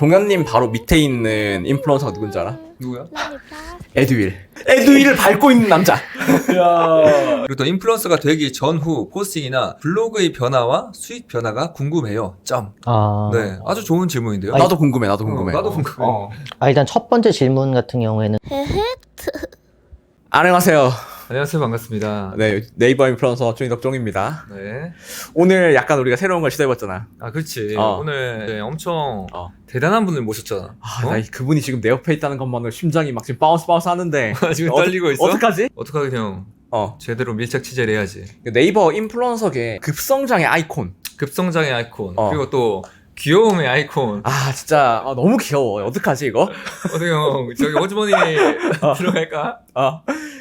종현님 바로 밑에 있는 인플루언서가 누군지 알아? 누구야? 에듀윌. 에듀윌을 밟고 있는 남자. 야. 그리고 또 인플루언서가 되기 전후 포스팅이나 블로그의 변화와 수익 변화가 궁금해요. 점. 네, 아주 좋은 질문인데요. 나도 궁금해. 나도 궁금해. 나도 궁금해. 일단 첫 번째 질문 같은 경우에는 안녕하세요. 안녕하세요, 반갑습니다. 네, 네이버 인플루언서 종이덕종입니다. 네. 오늘 약간 우리가 새로운 걸 시도해봤잖아. 아, 그렇지. 어. 오늘 네, 엄청 어. 대단한 분을 모셨잖아. 나 그분이 지금 내 옆에 있다는 것만으로 심장이 막 지금 바운스 하는데. 지금 떨리고 있어? 어떡하지? 어떡하게 형 어. 제대로 밀착 취재를 해야지. 네이버 인플루언서계 급성장의 아이콘. 급성장의 아이콘. 어. 그리고 또 귀여움의 아이콘. 진짜 너무 귀여워. 어떡하지 이거? 어떻게 형 저기 호주머니 들어갈까?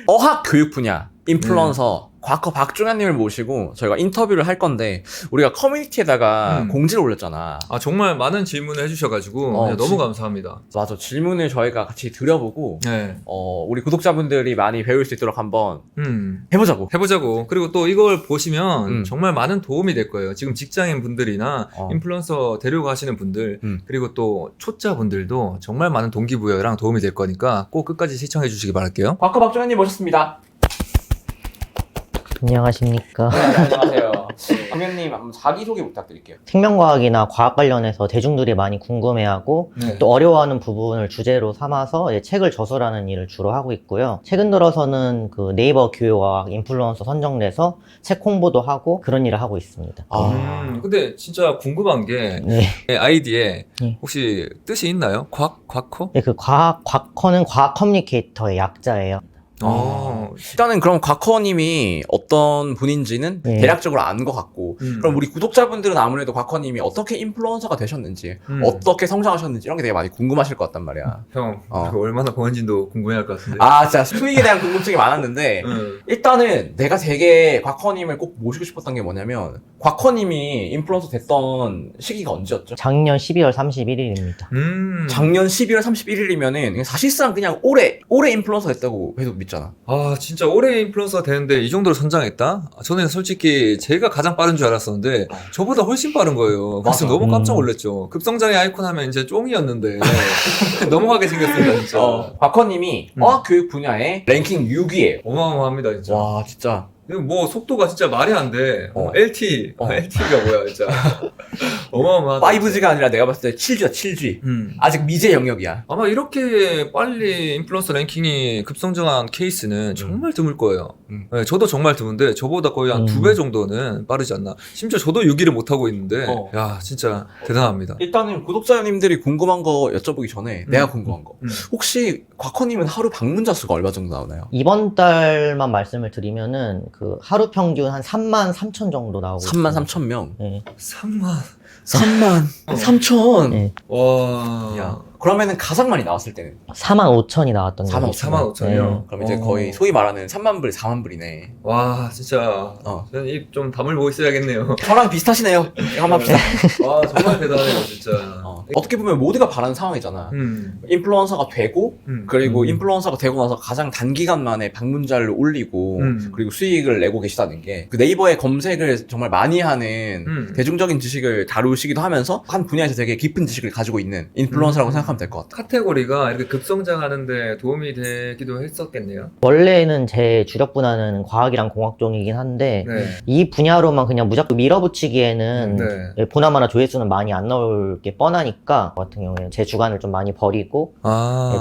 어학 교육 분야 인플루언서 과커 박종현님을 모시고 저희가 인터뷰를 할 건데 우리가 커뮤니티에다가 공지를 올렸잖아. 아, 정말 많은 질문을 해주셔가지고 네, 너무 감사합니다. 맞아. 질문을 저희가 같이 드려보고 네. 우리 구독자분들이 많이 배울 수 있도록 한번 해보자고. 그리고 또 이걸 보시면 정말 많은 도움이 될 거예요. 지금 직장인 분들이나 인플루언서 데리고 가시는 분들 그리고 또 초짜분들도 정말 많은 동기부여랑 도움이 될 거니까 꼭 끝까지 시청해 주시기 바랄게요. 과커 박종현님 모셨습니다. 안녕하십니까. 네, 안녕하세요. 종현님 한번 자기소개 부탁드릴게요. 생명과학이나 과학 관련해서 대중들이 많이 궁금해하고 네. 또 어려워하는 부분을 주제로 삼아서 이제 책을 저술하는 일을 주로 하고 있고요. 최근 들어서는 그 네이버 교육과학 인플루언서 선정돼서 책 홍보도 하고 그런 일을 하고 있습니다. 근데 진짜 궁금한 게 네. 아이디에 네. 혹시 뜻이 있나요? 과커? 네, 그 과커는 과학 커뮤니케이터의 약자예요. 일단은 그럼 과커님이 어떤 분인지는 네. 대략적으로 안 것 같고 그럼 우리 구독자분들은 아무래도 과커님이 어떻게 인플루언서가 되셨는지 어떻게 성장하셨는지 이런 게 되게 많이 궁금하실 것 같단 말이야. 형, 그 얼마나 버는지도 궁금해할 것 같은데. 진짜 수익에 대한 궁금증이 많았는데 일단은 내가 되게 과커님을 꼭 모시고 싶었던 게 뭐냐면 과커님이 인플루언서 됐던 시기가 언제였죠? 작년 12월 31일입니다. 작년 12월 31일이면은 사실상 그냥 올해 인플루언서 됐다고 해도 믿잖아. 진짜 올해 인플루언서가 되는데 이 정도로 성장했다? 저는 솔직히 제가 가장 빠른 줄 알았었는데 저보다 훨씬 빠른 거예요. 그래서 맞아. 너무 깜짝 놀랐죠. 급성장의 아이콘 하면 이제 쫑이었는데 넘어가게 생겼습니다, 진짜. 과커님이 어학교육 분야에 랭킹 6위에요. 어마어마합니다, 진짜. 와, 진짜. 이거 뭐 속도가 진짜 말이 안 돼. LTE가 뭐야, 진짜. 어마어마하다. 5G가 아니라 내가 봤을 때 7G야, 7G. 아직 미제 영역이야. 아마 이렇게 빨리 인플루언서 랭킹이 급성장한 케이스는 정말 드물 거예요. 네, 저도 정말 드문데 저보다 거의 한 2배 정도는 빠르지 않나. 심지어 저도 6위를 못하고 있는데 야, 진짜 대단합니다. 일단은 구독자님들이 궁금한 거 여쭤보기 전에 내가 궁금한 거. 혹시 과커님은 하루 방문자 수가 얼마 정도 나오나요? 이번 달만 말씀을 드리면은 그 하루 평균 한 3만 3천 정도 나오고 3만 있습니다. 3천 명. 네. 3만 3천. 네. 와. 야, 그러면은 가장 많이 나왔을 때는 4만 5천이 나왔던 4만 적이 4만 5천이요? 네. 그럼 이제 거의 소위 말하는 3만 불, 4만 불이네. 와, 진짜. 저는 입 좀 다물고 있어야겠네요. 저랑 비슷하시네요. 이거 한번 합시다. 와, 정말 대단해요, 진짜. 어떻게 보면 모두가 바라는 상황이잖아. 인플루언서가 되고 그리고 인플루언서가 되고 나서 가장 단기간 만에 방문자를 올리고 그리고 수익을 내고 계시다는 게 그 네이버에 검색을 정말 많이 하는 대중적인 지식을 다루시기도 하면서 한 분야에서 되게 깊은 지식을 가지고 있는 인플루언서라고 생각하면 될 것 같아. 카테고리가 이렇게 급성장하는데 도움이 되기도 했었겠네요. 원래는 제 주력 분야는 과학이랑 공학 쪽이긴 한데 네. 이 분야로만 그냥 무작정 밀어붙이기에는 보나마나 조회수는 많이 안 나올 게 뻔하니까 저 같은 경우에는 제 주관을 좀 많이 버리고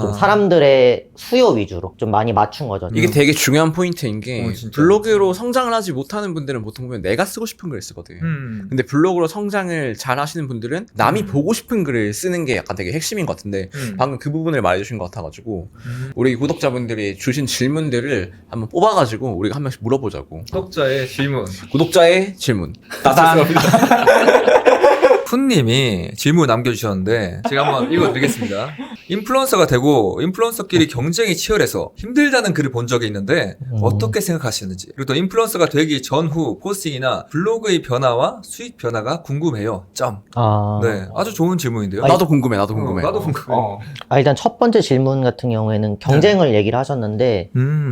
좀 사람들의 수요 위주로 좀 많이 맞춘 거죠. 이게 되게 중요한 포인트인 게 진짜. 블로그로 성장을 하지 못하는 분들은 보통 보면 내가 쓰고 싶은 글을 쓰거든. 근데 블로그로 성장을 잘 하시는 분들은 남이 보고 싶은 글을 쓰는 게 약간 되게 핵심인 것 같은데 방금 그 부분을 말해주신 것 같아가지고 우리 구독자분들이 주신 질문들을 한번 뽑아가지고 우리가 한 명씩 물어보자고. 구독자의 질문. 구독자의 질문. 따단. 푼님이 질문 남겨주셨는데 제가 한번 읽어드리겠습니다. 인플루언서가 되고 인플루언서끼리 경쟁이 치열해서 힘들다는 글을 본 적이 있는데 어떻게 생각하시는지, 그리고 또 인플루언서가 되기 전후 포스팅이나 블로그의 변화와 수익 변화가 궁금해요. 점. 네, 아주 좋은 질문인데요. 나도 궁금해. 나도 궁금해. 나도 궁금해. 일단 첫 번째 질문 같은 경우에는 경쟁을 얘기를 하셨는데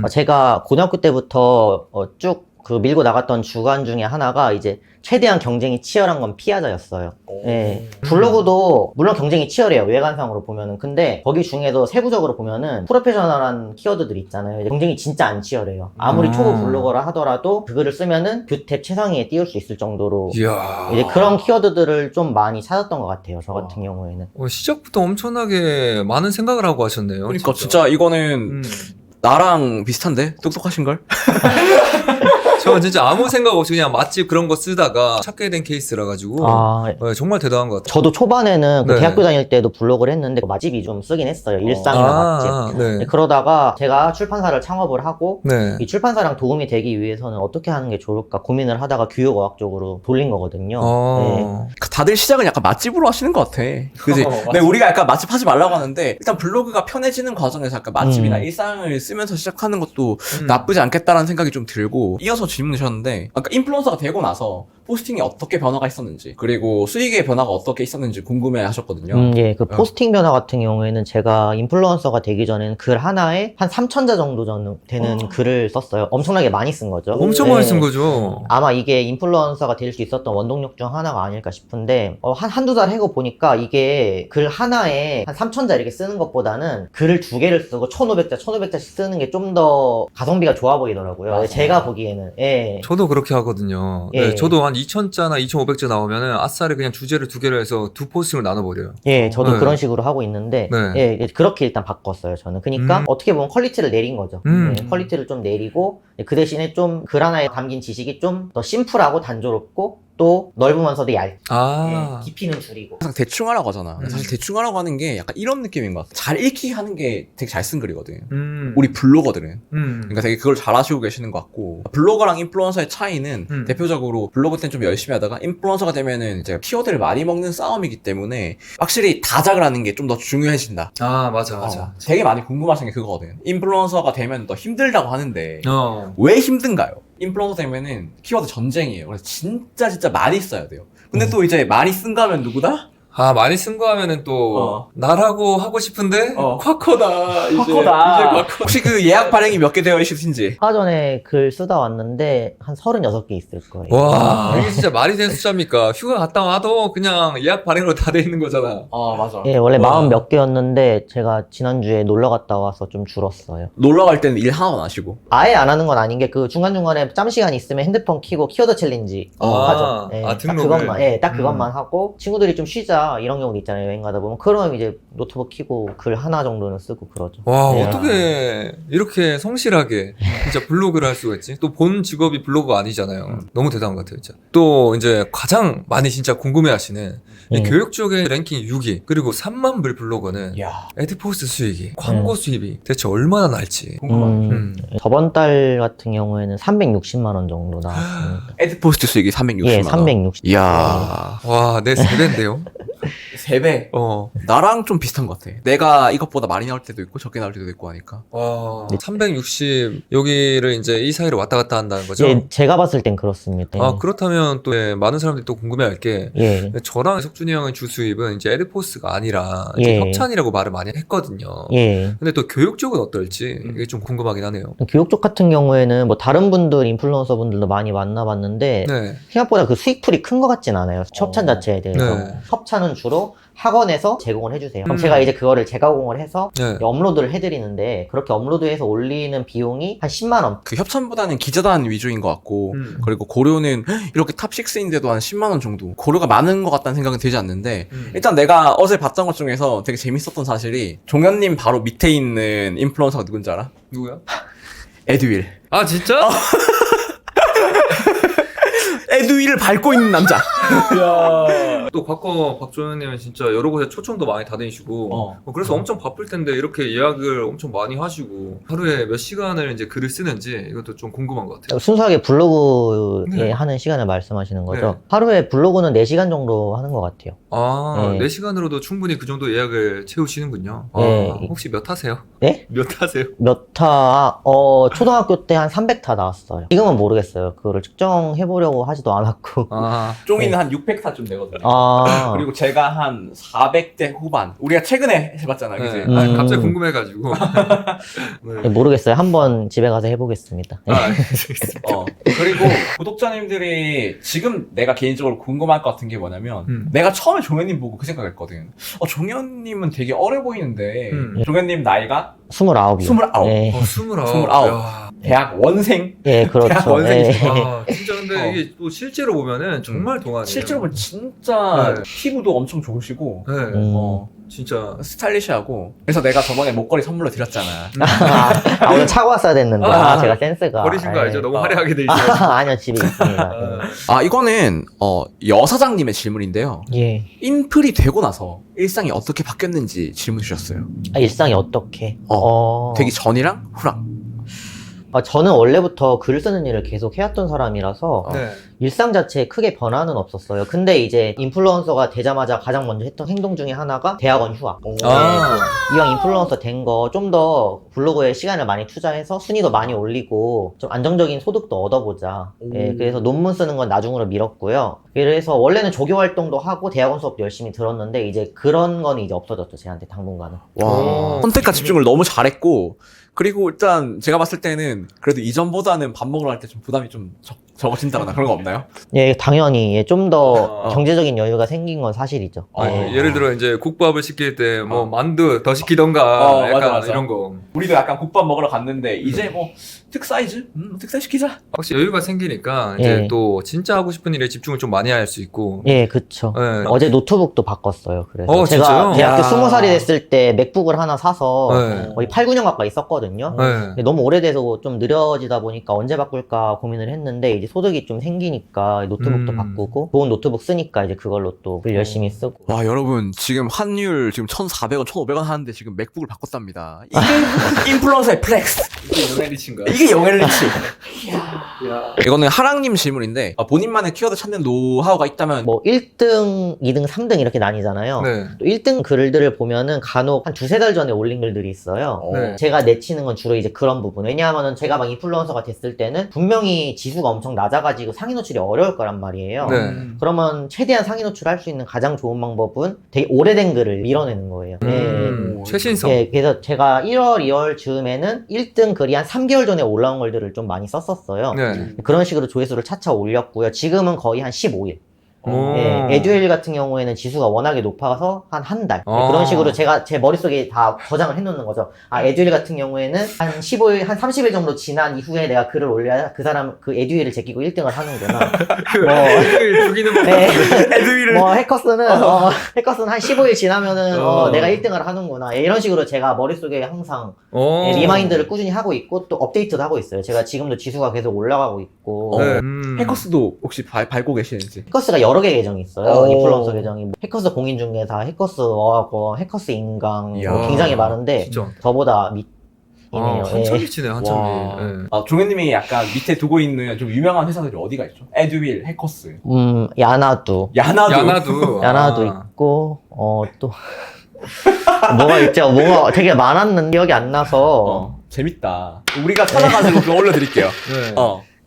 제가 고등학교 때부터 쭉 그 밀고 나갔던 주간 중에 하나가 이제 최대한 경쟁이 치열한 건 피하자였어요. 예. 블로그도 물론 경쟁이 치열해요. 외관상으로 보면은. 근데 거기 중에도 세부적으로 보면은 프로페셔널한 키워드들 있잖아요. 경쟁이 진짜 안 치열해요. 아무리 초보 블로거라 하더라도 그 글을 쓰면은 뷰탭 최상위에 띄울 수 있을 정도로 이야. 이제 그런 키워드들을 좀 많이 찾았던 것 같아요. 저 같은 경우에는. 시작부터 엄청나게 많은 생각을 하고 하셨네요. 그러니까 진짜 이거는 나랑 비슷한데? 똑똑하신걸? 저는 진짜 아무 생각 없이 그냥 맛집 그런 거 쓰다가 찾게 된 케이스라 가지고 네, 정말 대단한 것 같아요. 저도 초반에는 그 네. 대학교 다닐 때도 블로그를 했는데 맛집이 좀 쓰긴 했어요. 일상이나 맛집. 네. 그러다가 제가 출판사를 창업을 하고 네. 이 출판사랑 도움이 되기 위해서는 어떻게 하는 게 좋을까 고민을 하다가 교육어학 쪽으로 돌린 거거든요. 네. 다들 시작은 약간 맛집으로 하시는 것 같아. 그지? 근데 우리가 약간 맛집 하지 말라고 하는데 일단 블로그가 편해지는 과정에서 약간 맛집이나 일상을 쓰면서 시작하는 것도 나쁘지 않겠다라는 생각이 좀 들고 이어서 질문 주셨는데 아까 인플루언서가 되고 나서 포스팅이 어떻게 변화가 있었는지 그리고 수익의 변화가 어떻게 있었는지 궁금해 하셨거든요. 예, 그 포스팅 변화 같은 경우에는 제가 인플루언서가 되기 전에는 글 하나에 한 3,000자 정도 되는 글을 썼어요. 엄청나게 많이 쓴 거죠. 엄청 많이 쓴 거죠. 아마 이게 인플루언서가 될 수 있었던 원동력 중 하나가 아닐까 싶은데 한두 달 해고 보니까 이게 글 하나에 한 3,000자 이렇게 쓰는 것보다는 글을 2개를 쓰고 1,500자씩 쓰는 게 좀 더 가성비가 좋아 보이더라고요. 맞아요. 제가 보기에는. 예. 저도 그렇게 하거든요. 예. 네, 저도 한 2,000자나 2,500자 나오면은 아싸리 그냥 주제를 2개로 해서 2포스팅을 나눠버려요. 예, 저도 네. 그런 식으로 하고 있는데, 네. 예, 그렇게 일단 바꿨어요, 저는. 그러니까 어떻게 보면 퀄리티를 내린 거죠. 예, 퀄리티를 좀 내리고, 그 대신에 좀 글 하나에 담긴 지식이 좀 더 심플하고 단조롭고, 또 넓으면서도 얇고, 예, 깊이는 줄이고. 항상 대충 하라고 하잖아. 사실 대충 하라고 하는 게 약간 이런 느낌인 것 같아. 잘 읽기 하는 게 되게 잘 쓴 글이거든. 우리 블로거들은. 그러니까 되게 그걸 잘 하시고 계시는 것 같고. 블로거랑 인플루언서의 차이는 대표적으로 블로그 때는 좀 열심히 하다가 인플루언서가 되면은 이제 키워드를 많이 먹는 싸움이기 때문에 확실히 다작을 하는 게 좀 더 중요해진다. 아, 맞아. 되게 많이 궁금하신 게 그거거든. 인플루언서가 되면 더 힘들다고 하는데 왜 힘든가요? 인플루언서 되면은 키워드 전쟁이에요. 그래서 진짜 많이 써야 돼요. 근데 또 이제 많이 쓴 거 하면 누구다? 아, 많이 쓴 거 하면은 또 나라고 하고 싶은데 쿼커다. 이제 쿼커다. 쿼커. 혹시 그 예약 발행이 몇 개 되어 있으신지? 아까 전에 글 쓰다 왔는데, 한 36개 있을 거예요. 와, 이게 진짜 말이 되는 숫자입니까? 휴가 갔다 와도 그냥 예약 발행으로 다 돼 있는 거잖아. 아, 맞아. 예, 원래 와. 40 몇 개였는데, 제가 지난주에 놀러 갔다 와서 좀 줄었어요. 놀러 갈 때는 일 하나도 안 하시고. 아예 안 하는 건 아닌 게, 그 중간중간에 짬 시간 있으면 핸드폰 켜고 키워드 챌린지 하죠. 예, 딱 등록을. 그것만, 딱 그것만 하고, 친구들이 좀 쉬자, 이런 경우도 있잖아요. 여행 가다 보면. 그러면 이제 노트북 켜고 글 하나 정도는 쓰고 그러죠. 와, 네. 어떻게 이렇게 성실하게 진짜 블로그를 할 수가 있지? 또 본 직업이 블로그가 아니잖아요. 너무 대단한 것 같아요, 진짜. 또 이제 가장 많이 진짜 궁금해 하시는 이 교육 쪽의 랭킹 6위, 그리고 3만 불 블로거는 이야. 에드포스트 수익이, 광고 수입이 대체 얼마나 날지. 저번 달 같은 경우에는 360만 원 정도 나왔습니다. 에드포스트 수익이 360만 예, 원. 360. 이야. 와, 내 3배인데요? 3배. 나랑 좀 비슷한 것 같아. 내가 이것보다 많이 나올 때도 있고 적게 나올 때도 있고 하니까. 와, 360 여기를 이제 이 사이로 왔다 갔다 한다는 거죠? 예, 제가 봤을 땐 그렇습니다. 아, 그렇다면 또 많은 사람들이 또 궁금해할 게 예. 저랑 석준이 형의 주 수입은 이제 에드포스가 아니라 이제 예. 협찬이라고 말을 많이 했거든요. 예. 근데 또 교육 쪽은 어떨지 이게 좀 궁금하긴 하네요. 교육 쪽 같은 경우에는 뭐 다른 분들, 인플루언서 분들도 많이 만나봤는데 네. 생각보다 그 수익풀이 큰 것 같진 않아요. 협찬 자체에 대해서. 네. 협찬은 주로 학원에서 제공을 해주세요. 그럼 제가 이제 그거를 재가공을 해서 네. 업로드를 해드리는데 그렇게 업로드해서 올리는 비용이 한 10만 원. 그 협찬보다는 기자단 위주인 것 같고 그리고 고려는 이렇게 탑6인데도 한 10만 원 정도 고려가 많은 것 같다는 생각은 들지 않는데 일단 내가 어제 봤던 것 중에서 되게 재밌었던 사실이 종현님 바로 밑에 있는 인플루언서가 누군지 알아? 누구야? 에드윌. 아, 진짜? 에드윌을 밟고 있는 남자. 또 곽거 박조현님은 진짜 여러 곳에 초청도 많이 다니시고 그래서 엄청 바쁠 텐데 이렇게 예약을 엄청 많이 하시고 하루에 몇 시간을 이제 글을 쓰는지 이것도 좀 궁금한 것 같아요. 순수하게 블로그에 네. 하는 시간을 말씀하시는 거죠. 네. 하루에 블로그는 4시간 정도 하는 것 같아요. 아, 네. 4시간으로도 충분히 그 정도 예약을 채우시는군요. 네. 아, 혹시 몇 하세요? 네? 몇 하세요? 몇 타, 초등학교 때 한 300타 나왔어요. 지금은 모르겠어요. 그거를 측정해보려고 하지도 않았고. 아, 쫑이는 한 600타쯤 되거든. 그리고 제가 한 400대 후반. 우리가 최근에 해봤잖아, 그지? 네. 아, 갑자기 궁금해가지고. 네, 모르겠어요. 한번 집에 가서 해보겠습니다. 그리고 구독자님들이 지금 내가 개인적으로 궁금할 것 같은 게 뭐냐면 내가 처음에 종현님 보고 그 생각했거든. 종현님은 되게 어려 보이는데 종현님 나이가 29이요. 29. 네. 29. 대학 원생? 예, 그렇죠. 대학 원생이죠. 진짜 근데 이게 또 실제로 보면은 정말 동안이에요. 실제로 보면 진짜 피부도 엄청 좋으시고 진짜 스타일리시하고. 그래서 내가 저번에 목걸이 선물로 드렸잖아. 오늘 차고 왔어야 됐는데 제가 센스가 버리신 거 알죠? 너무 화려하게 돼 있어요. 아니요, 집에 있습니다. 이거는 여사장님의 질문인데요. 예. 인플이 되고 나서 일상이 어떻게 바뀌었는지 질문 주셨어요. 일상이 어떻게? 되기 전이랑 후랑. 저는 원래부터 글을 쓰는 일을 계속 해왔던 사람이라서 일상 자체에 크게 변화는 없었어요. 근데 이제 인플루언서가 되자마자 가장 먼저 했던 행동 중에 하나가 대학원 휴학. 이왕 인플루언서 된 거 좀 더 블로그에 시간을 많이 투자해서 순위도 많이 올리고 좀 안정적인 소득도 얻어보자. 그래서 논문 쓰는 건 나중으로 미뤘고요. 그래서 원래는 조교 활동도 하고 대학원 수업도 열심히 들었는데 이제 그런 거는 이제 없어졌죠. 제한테 당분간은. 와. 선택과 집중을 너무 잘했고, 그리고 일단 제가 봤을 때는 그래도 이전보다는 밥 먹으러 갈 때 좀 부담이 좀 적어진다거나 그런 거 없나요? 예, 당연히 좀 더 경제적인 여유가 생긴 건 사실이죠. 예를 들어 이제 국밥을 시킬 때 뭐 만두 더 시키던가 약간 맞아. 이런 거. 우리도 약간 국밥 먹으러 갔는데 이제 뭐 특사이즈? 특사이즈 시키자. 확실히 여유가 생기니까 이제 또 진짜 하고 싶은 일에 집중을 좀 많이 할 수 있고. 예, 그쵸. 어제 노트북도 바꿨어요. 그래서 제가 진짜요? 대학교 20살이 됐을 때 맥북을 하나 사서 거의 8, 9년 가까이 썼거든요. 근데 너무 오래돼서 좀 느려지다 보니까 언제 바꿀까 고민을 했는데 이제 소득이 좀 생기니까 노트북도 바꾸고 좋은 노트북 쓰니까 이제 그걸로 또 열심히 쓰고. 와, 여러분 지금 환율 지금 1,400원, 1,500원 하는데 지금 맥북을 바꿨답니다. 이게 인플루언서의 플렉스. 이게 영앤리치인가? 이게 영앤리치. 이거는 하랑님 질문인데 본인만의 키워드 찾는 노하우가 있다면 뭐 1등, 2등, 3등 이렇게 나뉘잖아요. 네. 또 1등 글들을 보면은 간혹 한 2-3달 전에 올린 글들이 있어요. 네. 제가 내치는 건 주로 이제 그런 부분. 왜냐하면은 제가 막 인플루언서가 됐을 때는 분명히 지수가 엄청 낮아가지고 상위 노출이 어려울 거란 말이에요. 그러면 최대한 상위 노출할 수 있는 가장 좋은 방법은 되게 오래된 글을 밀어내는 거예요. 최신성. 그래서 제가 1월, 2월 즈음에는 1등 글이 한 3개월 전에 올라온 글들을 좀 많이 썼었어요. 그런 식으로 조회수를 차차 올렸고요. 지금은 거의 한 15일. 에듀윌 같은 경우에는 지수가 워낙에 높아서 한 달. 그런 식으로 제가 제 머릿속에 다 저장을 해놓는 거죠. 에듀윌 같은 경우에는 한 15일, 한 30일 정도 지난 이후에 내가 글을 올려야 그 사람, 그 에듀윌을 제끼고 1등을 하는구나. 죽이는 법. 에듀윌을. 해커스는 한 15일 지나면은, 내가 1등을 하는구나. 이런 식으로 제가 머릿속에 항상 리마인드를 꾸준히 하고 있고, 또 업데이트도 하고 있어요. 제가 지금도 지수가 계속 올라가고 있고. 해커스도 혹시 밟고 계시는지? 해커스가 여러 개 계정이 있어요. 인플루언서 계정이. 해커스 공인중개사, 해커스 어학원, 해커스 인강 굉장히 많은데 진짜. 저보다 밑이네요. 한참 미치네, 한참 미. 종현님이 약간 밑에 두고 있는 좀 유명한 회사들이 어디가 있죠? 에듀윌, 해커스. 야나두 있고 또 뭐가 있죠? 뭐가 되게 많았는데 기억이 안 나서. 재밌다. 우리가 찾아가지고 그거 올려드릴게요.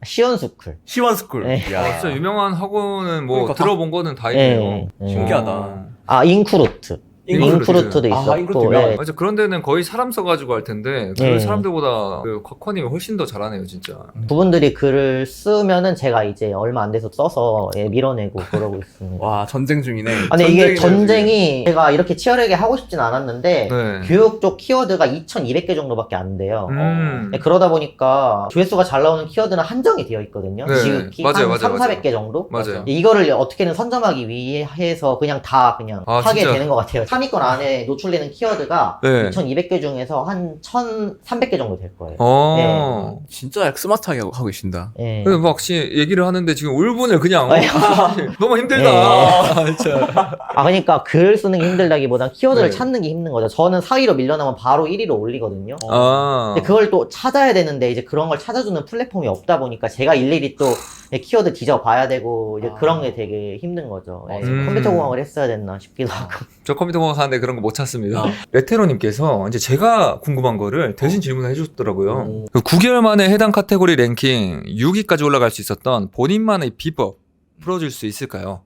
시원스쿨. 시원스쿨. 네. 진짜 유명한 학원은 뭐 그러니까 들어본 거는 다 있네요. 신기하다. 잉크루트. 잉크루트도 있었고. 잉크루트 맞아, 그런 데는 거의 사람 써가지고 할 텐데 그 사람들보다 그 곽커님이 훨씬 더 잘하네요, 진짜. 그분들이 글을 쓰면은 제가 이제 얼마 안 돼서 써서 밀어내고 그러고 있습니다. 와, 전쟁 중이네. 근데 이게 전쟁이 제가 이렇게 치열하게 하고 싶진 않았는데 교육 쪽 키워드가 2,200개 정도밖에 안 돼요. 그러다 보니까 조회수가 잘 나오는 키워드는 한정이 되어 있거든요. 지극히 한 3,400개 정도? 맞아요. 이거를 어떻게든 선점하기 위해서 그냥 하게 진짜? 되는 것 같아요. 3위권 안에 노출되는 키워드가 2,200개 중에서 한 1,300개 정도 될 거예요. 진짜 스마트하게 하고 계신다. 근데 막 얘기를 하는데 지금 울분을 그냥 너무 힘들다. 진짜. 그러니까 글 쓰는 게 힘들다기보단 키워드를 찾는 게 힘든 거죠. 저는 4위로 밀려나면 바로 1위로 올리거든요. 근데 그걸 또 찾아야 되는데 이제 그런 걸 찾아주는 플랫폼이 없다 보니까 제가 일일이 또 키워드 뒤져봐야 되고 이제 그런 게 되게 힘든 거죠. 컴퓨터 공학을 했어야 됐나 싶기도 하고. 저 컴퓨터 공학 하는데 그런 거 못 찾습니다. 레테로님께서 이제 제가 궁금한 거를 대신 질문을 해주셨더라고요. 9개월 만에 해당 카테고리 랭킹 6위까지 올라갈 수 있었던 본인만의 비법 풀어줄 수 있을까요?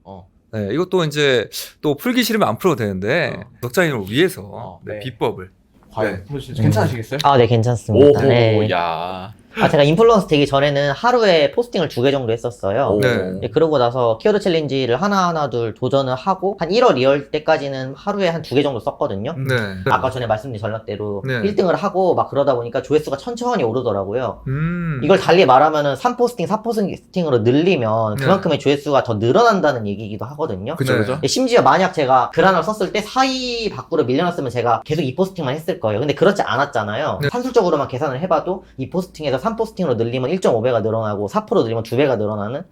네, 이것도 이제 또 풀기 싫으면 안 풀어도 되는데 독자님을 위해서 네. 비법을. 과연 괜찮으시겠어요? 아, 네, 괜찮습니다. 오, 네. 야. 제가 인플루언서 되기 전에는 하루에 포스팅을 2개 정도 했었어요. 네. 그러고 나서 키워드 챌린지를 하나 둘 도전을 하고 한 1월 2월 때까지는 하루에 한 2개 정도 썼거든요. 네. 아까 전에 말씀드린 전략대로 네. 1등을 하고 막 그러다 보니까 조회수가 천천히 오르더라고요. 음. 이걸 달리 말하면은 3포스팅, 4포스팅으로 늘리면 네. 그만큼의 조회수가 더 늘어난다는 얘기이기도 하거든요. 그죠, 네. 그죠? 심지어 만약 제가 글 하나를 썼을 때 사이 밖으로 밀려났으면 제가 계속 2포스팅만 했을 거예요. 근데 그렇지 않았잖아요. 네. 산술적으로만 계산을 해봐도 2포스팅에서 3포스팅으로 늘리면 1.5배가 늘어나고 4% 늘리면 2배가 늘어나는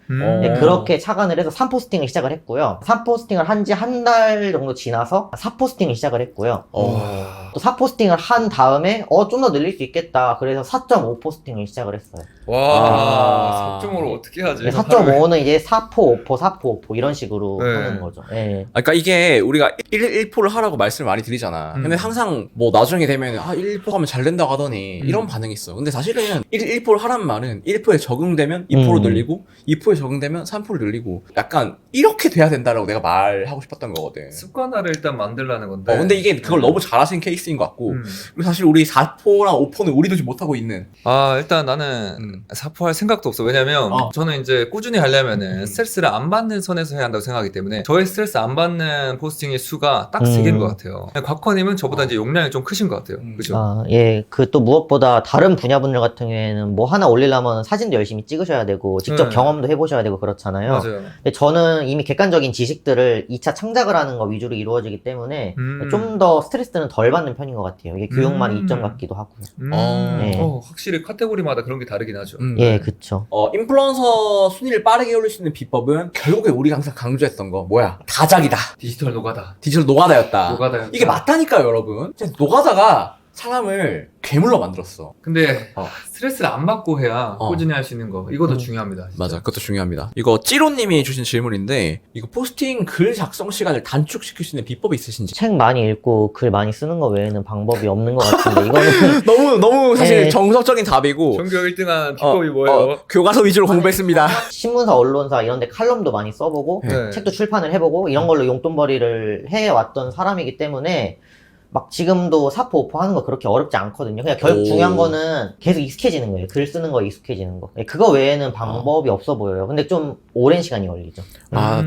네, 그렇게 차관을 해서 3포스팅을 시작을 했고요. 3포스팅을 한 지 한 달 정도 지나서 4포스팅을 시작을 했고요. 또 4포스팅을 한 다음에 좀 더 늘릴 수 있겠다. 그래서 4.5포스팅을 시작을 했어요. 와, 4.5로 어떻게 하지? 4.5는 이제 4포, 5포, 4포, 5포 이런 식으로 네. 하는 거죠. 네. 그러니까 이게 우리가 1포를 하라고 말씀을 많이 드리잖아. 근데 항상 뭐 나중에 되면 1포 하면 잘 된다고 하더니 이런 반응이 있어. 근데 사실은 1포를 하란 말은 1포에 적응되면 2포로 늘리고 2포에 적응되면 3포를 늘리고 약간 이렇게 돼야 된다라고 내가 말하고 싶었던 거거든. 습관화를 일단 만들라는 건데. 근데 이게 그걸 너무 잘하신 케이스인 것 같고 그리고 사실 우리 4포랑 5포는 우리도 지금 못하고 있는. 일단 나는 사포할 생각도 없어. 왜냐면 저는 이제 꾸준히 하려면은 스트레스를 안 받는 선에서 해야 한다고 생각하기 때문에 저의 스트레스 안 받는 포스팅의 수가 딱 3개인 것 같아요. 곽커님은 저보다 이제 용량이 좀 크신 것 같아요. 그죠? 예, 그 또 무엇보다 다른 분야분들 같은 경우에는 뭐 하나 올리려면 사진도 열심히 찍으셔야 되고 직접 네. 경험도 해보셔야 되고 그렇잖아요. 맞아요. 근데 저는 이미 객관적인 지식들을 2차 창작을 하는 거 위주로 이루어지기 때문에 좀 더 스트레스는 덜 받는 편인 것 같아요. 이게 교육만의 이점 같기도 하고요. 네. 네. 확실히 카테고리마다 그런 게 다르긴 하죠. 예, 그쵸. 인플루언서 순위를 빠르게 올릴 수 있는 비법은 결국에 우리가 항상 강조했던 거 뭐야? 다작이다. 디지털 노가다. 디지털 노가다였다. 노가다였다. 이게 맞다니까요, 여러분. 진짜 노가다가 사람을 괴물로 만들었어. 근데 스트레스를 안 받고 해야 어. 꾸준히 할 수 있는 거. 이것도 중요합니다. 진짜. 맞아, 그것도 중요합니다. 이거 찌로님이 주신 질문인데 이거 포스팅 글 작성 시간을 단축시킬 수 있는 비법이 있으신지. 책 많이 읽고 글 많이 쓰는 거 외에는 방법이 없는 것 같은데 이거는 너무 사실 네. 정석적인 답이고. 전교 1등한 비법이 뭐예요? 교과서 위주로 공부했습니다. 신문사, 언론사 이런 데 칼럼도 많이 써보고 네. 책도 출판을 해보고 이런 걸로 용돈벌이를 해왔던 사람이기 때문에 막 지금도 4포, 5포 하는 거 그렇게 어렵지 않거든요. 그냥 결국 오. 중요한 거는 계속 익숙해지는 거예요. 글 쓰는 거에 익숙해지는 거. 그거 외에는 방법이 없어 보여요. 근데 좀 오랜 시간이 걸리죠.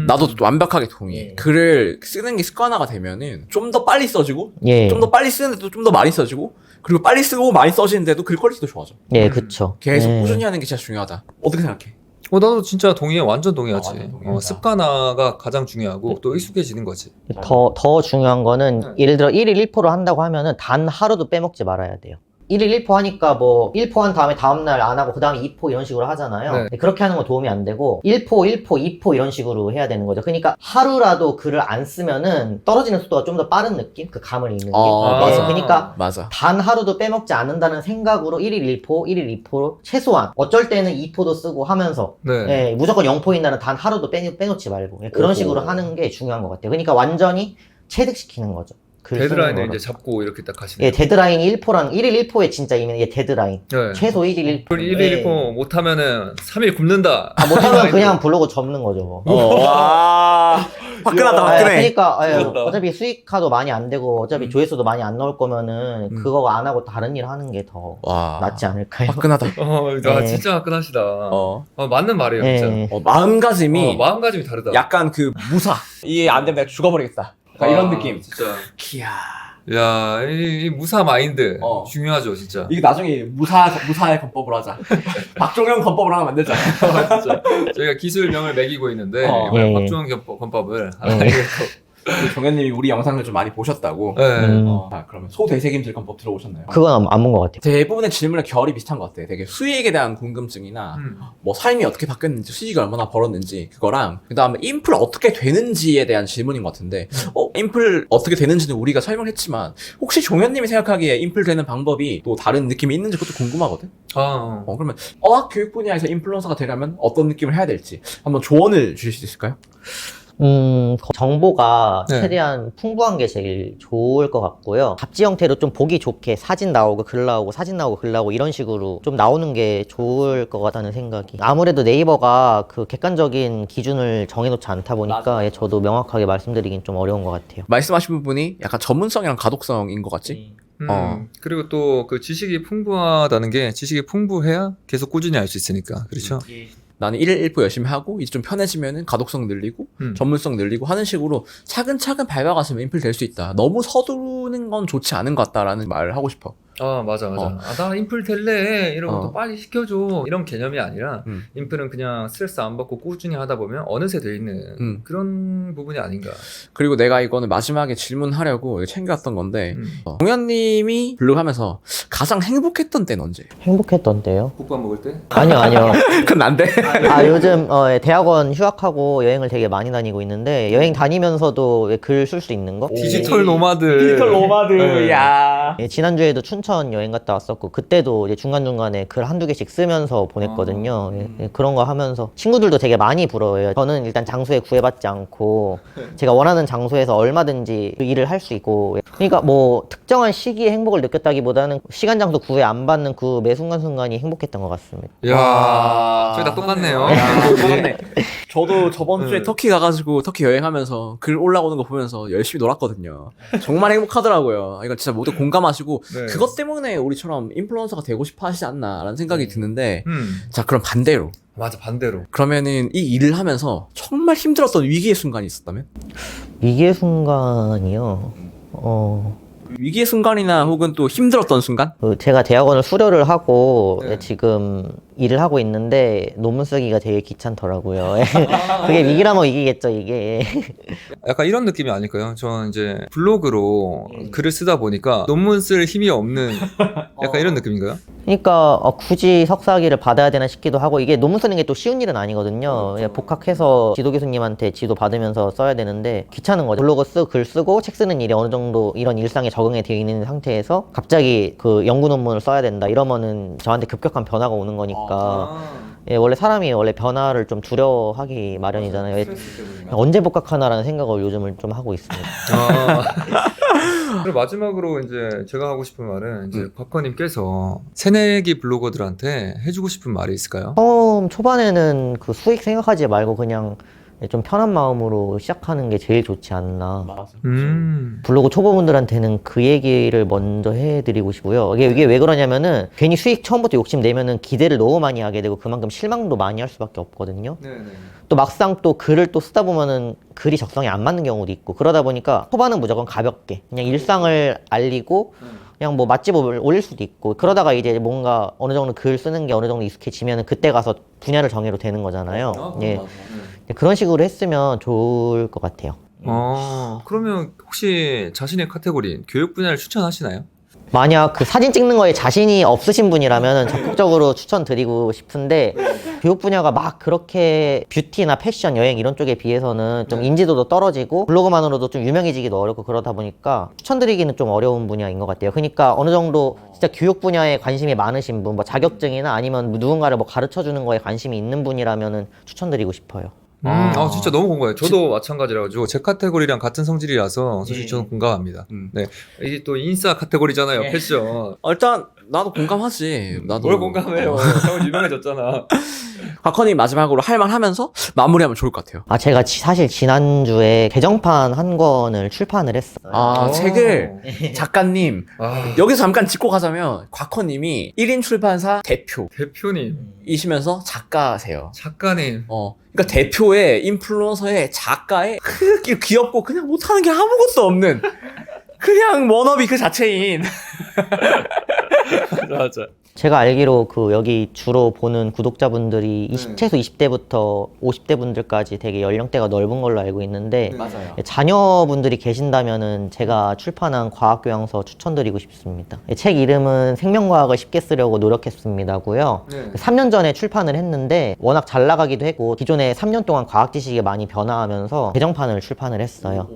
나도 완벽하게 동의해. 예. 글을 쓰는 게 습관화가 되면은 좀 더 빨리 써지고, 예. 좀 더 빨리 쓰는데도 좀 더 많이 써지고, 그리고 빨리 쓰고 많이 써지는데도 글 퀄리티도 좋아져. 예, 그쵸. 계속 예. 꾸준히 하는 게 진짜 중요하다. 어떻게 생각해? 나도 진짜 동의해. 완전 동의하지. 완전 동의한다. 습관화가 가장 중요하고 또 익숙해지는 거지. 더 중요한 거는 예를 들어 1일 1포를 한다고 하면은 단 하루도 빼먹지 말아야 돼요. 1일 1포 하니까 뭐 1포 한 다음에 다음날 안 하고 그 다음에 2포 이런 식으로 하잖아요. 네. 근데 그렇게 하는 건 도움이 안 되고 1포, 1포, 2포 이런 식으로 해야 되는 거죠. 그러니까 하루라도 글을 안 쓰면은 떨어지는 속도가 좀 더 빠른 느낌? 그 감을 읽는 게. 맞아. 그러니까 맞아. 단 하루도 빼먹지 않는다는 생각으로 1일 1포, 1일 2포 최소한 어쩔 때는 2포도 쓰고 하면서 네. 예, 무조건 0포인 날은 단 하루도 빼놓지 말고 예, 그런 오호. 식으로 하는 게 중요한 것 같아요. 그러니까 완전히 체득시키는 거죠. 글 쓰는 데드라인을 거를. 이제 잡고 이렇게 딱 하시는 예, 데드라인이 1포랑 1일 1포에 진짜 이면 이게 데드라인. 네. 최소 1일 1포. 1일 1포 못하면은 3일 굶는다. 못하면 그냥 블로그 접는 거죠. 와. 화끈하다, 화끈해. 그러니까 예, 그렇다. 어차피 수익화도 많이 안 되고 어차피 조회수도 많이 안 나올 거면은 그거 안 하고 다른 일 하는 게 더 와. 낫지 않을까요? 화끈하다. 네. 진짜 화끈하시다. 맞는 말이에요, 예. 진짜. 마음가짐이 마음가짐이 다르다. 약간 그 무사. 이게 안 되면 내가 죽어버리겠다. 그러니까 이런 느낌. 진짜. 기야. 야, 이 무사 마인드 중요하죠, 진짜. 이게 나중에 무사의 건법을 하자. 박종현 건법을 하나 만들자. 진짜. 저희가 기술명을 매기고 있는데 이번에 예. 박종원 건법을 그 종현님이 우리 영상을 좀 많이 보셨다고. 네. 그러면 소대세김질 건법 들어보셨나요? 그건 안 본 것 같아요. 대부분의 질문의 결이 비슷한 것 같아요. 되게 수익에 대한 궁금증이나 뭐 삶이 어떻게 바뀌었는지, 수익이 얼마나 벌었는지 그거랑 그 다음에 인플 어떻게 되는지에 대한 질문인 것 같은데 인플 어떻게 되는지는 우리가 설명했지만 혹시 종현님이 생각하기에 인플 되는 방법이 또 다른 느낌이 있는지 그것도 궁금하거든? 그러면 어학 교육 분야에서 인플루언서가 되려면 어떤 느낌을 해야 될지 한번 조언을 주실 수 있을까요? 정보가 네. 최대한 풍부한 게 제일 좋을 것 같고요. 잡지 형태로 좀 보기 좋게 사진 나오고 글 나오고 사진 나오고 글 나오고 이런 식으로 좀 나오는 게 좋을 것 같다는 생각이. 아무래도 네이버가 그 객관적인 기준을 정해놓지 않다 보니까 맞아. 예, 저도 명확하게 말씀드리긴 좀 어려운 것 같아요. 말씀하신 부분이 약간 전문성이랑 가독성인 것 같지? 그리고 또 그 지식이 풍부하다는 게 지식이 풍부해야 계속 꾸준히 할 수 있으니까. 그렇죠? 나는 1일 1부 열심히 하고 이제 좀 편해지면은 가독성 늘리고 전문성 늘리고 하는 식으로 차근차근 밟아가시면 인플 될 수 있다. 너무 서두르는 건 좋지 않은 것 같다라는 말을 하고 싶어. 맞아. 나 인플 될래. 이런 것도 빨리 시켜줘. 이런 개념이 아니라, 인플은 그냥 스트레스 안 받고 꾸준히 하다 보면 어느새 돼 있는 그런 부분이 아닌가. 그리고 내가 이거는 마지막에 질문하려고 챙겨왔던 건데, 동현님이 블로그 하면서 가장 행복했던 때는 언제? 행복했던 때요? 국밥 먹을 때? 아니요. 그건 안 돼. 요즘 대학원 휴학하고 여행을 되게 많이 다니고 있는데 여행 다니면서도 글 쓸 수 있는 거? 디지털 노마드. 디지털 노마드, 네. 야. 지난주에도 춘천 여행 갔다 왔었고 그때도 이제 중간중간에 글 한두 개씩 쓰면서 보냈거든요. 그런 거 하면서 친구들도 되게 많이 부러워요. 저는 일단 장소에 구애받지 않고 제가 원하는 장소에서 얼마든지 그 일을 할 수 있고, 그러니까 뭐 특정한 시기에 행복을 느꼈다기보다는 시간 장소 구애 안 받는 그 매 순간순간이 행복했던 것 같습니다. 이야, 저희 다 똑같네요. 똑같네. 저도 저번 주에 터키 가가지고 터키 여행하면서 글 올라오는 거 보면서 열심히 놀았거든요. 정말 행복하더라고요. 이거 진짜 모두 공감하시고 네. 그것 때문에 우리처럼 인플루언서가 되고 싶어 하시지 않나라는 생각이 드는데, 자 그럼 반대로. 맞아, 반대로. 그러면은 이 일을 하면서 정말 힘들었던 위기의 순간이 있었다면? 위기의 순간이요. 위기의 순간이나 혹은 또 힘들었던 순간? 제가 대학원을 수료를 하고 네. 지금 일을 하고 있는데 논문 쓰기가 되게 귀찮더라고요. 그게 위기라면 위기겠죠, 이게. 약간 이런 느낌이 아닐까요? 저는 이제 블로그로 글을 쓰다 보니까 논문 쓸 힘이 없는 약간 이런 느낌인가요? 그러니까 굳이 석사학위를 받아야 되나 싶기도 하고, 이게 논문 쓰는 게 또 쉬운 일은 아니거든요. 그냥 복학해서 지도 교수님한테 지도 받으면서 써야 되는데 귀찮은 거죠. 블로그 글 쓰고 책 쓰는 일이 어느 정도 이런 일상에 적응이 되어 있는 상태에서 갑자기 그 연구 논문을 써야 된다 이러면은 저한테 급격한 변화가 오는 거니까. 예, 원래 사람이 변화를 좀 두려워하기 마련이잖아요. 언제 복학하나라는 생각을 요즘은 좀 하고 있습니다. 그리고 마지막으로 이제 제가 하고 싶은 말은 이제 곽커님께서 새내기 블로거들한테 해주고 싶은 말이 있을까요? 처음 초반에는 그 수익 생각하지 말고 그냥 좀 편한 마음으로 시작하는 게 제일 좋지 않나. 맞아. 블로그 초보분들한테는 그 얘기를 먼저 해드리고 싶고요. 이게 왜 그러냐면은 괜히 수익 처음부터 욕심내면은 기대를 너무 많이 하게 되고 그만큼 실망도 많이 할 수밖에 없거든요. 또 막상 또 글을 또 쓰다 보면은 글이 적성에 안 맞는 경우도 있고, 그러다 보니까 초반은 무조건 가볍게 그냥 일상을 알리고 그냥 뭐 맛집을 올릴 수도 있고, 그러다가 이제 뭔가 어느 정도 글 쓰는 게 어느 정도 익숙해지면은 그때 가서 분야를 정해도 되는 거잖아요. 예. 그런 식으로 했으면 좋을 것 같아요. 그러면 혹시 자신의 카테고리 교육 분야를 추천하시나요? 만약 그 사진 찍는 거에 자신이 없으신 분이라면 적극적으로 추천드리고 싶은데, 교육 분야가 막 그렇게 뷰티나 패션, 여행 이런 쪽에 비해서는 좀 인지도도 떨어지고 블로그만으로도 좀 유명해지기도 어렵고 그러다 보니까 추천드리기는 좀 어려운 분야인 것 같아요. 그러니까 어느 정도 진짜 교육 분야에 관심이 많으신 분, 뭐 자격증이나 아니면 누군가를 뭐 가르쳐주는 거에 관심이 있는 분이라면은 추천드리고 싶어요. 진짜 너무 공감해요. 저도 마찬가지라가지고 제 카테고리랑 같은 성질이라서 사실 저는 공감합니다. 네, 이게 또 인싸 카테고리잖아요, 패션. 일단 나도 공감하지. 나도. 뭘 공감해요? 형은 유명해졌잖아. 곽커님 마지막으로 할 말 하면서 마무리하면 좋을 것 같아요. 제가 사실 지난주에 개정판 한 권을 출판을 했어요. 책을 작가님 여기서 잠깐 짚고 가자면 곽커님이 1인 출판사 대표이시면서 작가세요. 작가님. 그러니까 대표의 인플루언서의 작가의 귀엽고 그냥 못하는 게 아무것도 없는 그냥 워너비 그 자체인. 맞아. 제가 알기로 여기 주로 보는 구독자분들이 최소 20대부터 50대 분들까지 되게 연령대가 넓은 걸로 알고 있는데, 맞아요. 자녀분들이 계신다면은 제가 출판한 과학교양서 추천드리고 싶습니다. 책 이름은 생명과학을 쉽게 쓰려고 노력했습니다고요. 3년 전에 출판을 했는데 워낙 잘 나가기도 했고 기존에 3년 동안 과학 지식이 많이 변화하면서 개정판을 출판을 했어요.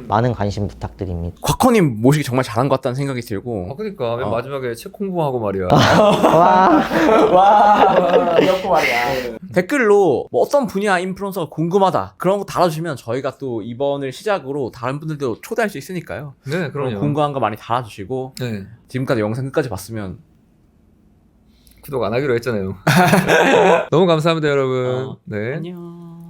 많은 관심 부탁드립니다. 곽커님 모시기 정말 잘한 것 같다는 생각이 들고. 그러니까 맨 마지막에 책 홍보 꼼꼼하고 말이야. 와, 귀엽고 말이야. 댓글로 뭐 어떤 분야 인플루언서가 궁금하다 그런 거 달아주시면 저희가 또 이번을 시작으로 다른 분들도 초대할 수 있으니까요. 네, 그럼요. 궁금한 거 많이 달아주시고 네. 지금까지 영상 끝까지 봤으면 구독 안 하기로 했잖아요. 너무 감사합니다, 여러분. 네. 안녕.